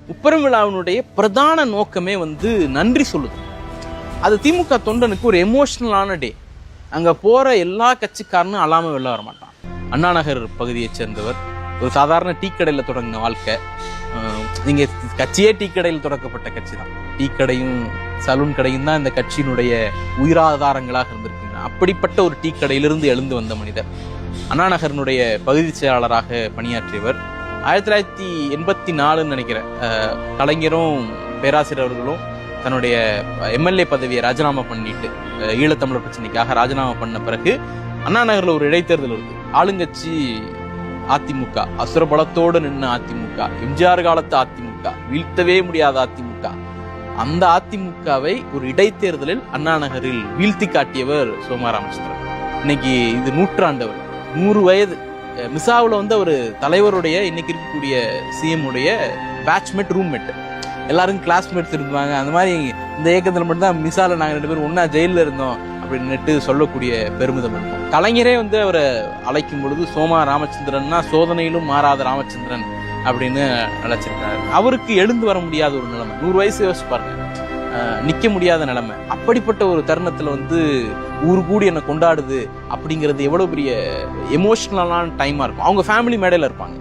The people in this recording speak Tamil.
முப்பெரும் விழாவினுடைய பிரதான நோக்கமே நன்றி சொல்லுது. அது திமுக தொண்டனுக்கு ஒரு எமோஷனலான டே. அங்க போற எல்லா கட்சிக்காரனும் அல்லாம வெளில வர மாட்டான். அண்ணா நகர் பகுதியை சேர்ந்தவர், ஒரு சாதாரண டீ கடையில தொடங்கின வாழ்க்கை. நீங்க கட்சியே டீ கடையில் தொடக்கப்பட்ட கட்சி தான். டீ கடையும் சலூன் கடையும் தான் இந்த கட்சியினுடைய உயிராதாரங்களாக இருந்திருக்கின்றன. அப்படிப்பட்ட ஒரு டீ கடையிலிருந்து எழுந்து வந்த மனிதர். அண்ணா நகரினுடைய பகுதி செயலாளராக பணியாற்றியவர். 1984 நினைக்கிறேன், கலைஞரும் பேராசிரியர்களும் தன்னுடைய எம்எல்ஏ பதவியை ராஜினாமா பண்ணிட்டு ஈழத்தமிழர் பிரச்சனைக்காக ராஜினாமா பண்ண பிறகு அண்ணா நகர்ல ஒரு இடைத்தேர்தல் வருது. ஆளுங்கட்சி அதிமுக, அசுரபலத்தோடு நின்ன அதிமுக, எம்ஜிஆர் காலத்து அதிமுக, வீழ்த்தவே முடியாத அதிமுக. அந்த அதிமுகவை ஒரு இடைத்தேர்தலில் அண்ணா நகரில் வீழ்த்தி காட்டியவர் சோமா ராமச்சந்திரன். இன்னைக்கு இது நூற்றாண்டவர், 100 வயது. மிசாவில் ஒரு தலைவருடைய, இன்னைக்கு இருக்கக்கூடிய சிஎம் உடைய பேட்ச்மேட், ரூம்மேட், எல்லாரும் கிளாஸ்மேட்ஸ் இருந்தாங்க. அந்த மாதிரி இந்த இயக்கத்தில் மட்டும்தான் மிசால நாங்கள் 2 பேரும் ஒன்னா ஜெயிலில் இருந்தோம் அப்படின்னுட்டு சொல்லக்கூடிய பெருமிதம் இருக்கும். கலைஞரே அவரை அழைக்கும் பொழுது சோமா ராமச்சந்திரன்னா சோதனையிலும் மாறாத ராமச்சந்திரன் அப்படின்னு அழைச்சிருக்காரு. அவருக்கு எழுந்து வர முடியாத ஒரு நிலைமை, 100 வயசு யோசிச்சு பாருங்க, நிக்க முடியாத நிலைமை. அப்படிப்பட்ட ஒரு தருணத்துல ஊரு கூடி என்னை கொண்டாடுது அப்படிங்கிறது எவ்வளவு பெரிய எமோஷனலான டைமா இருக்கும். அவங்க ஃபேமிலி மேடையில இருப்பாங்க.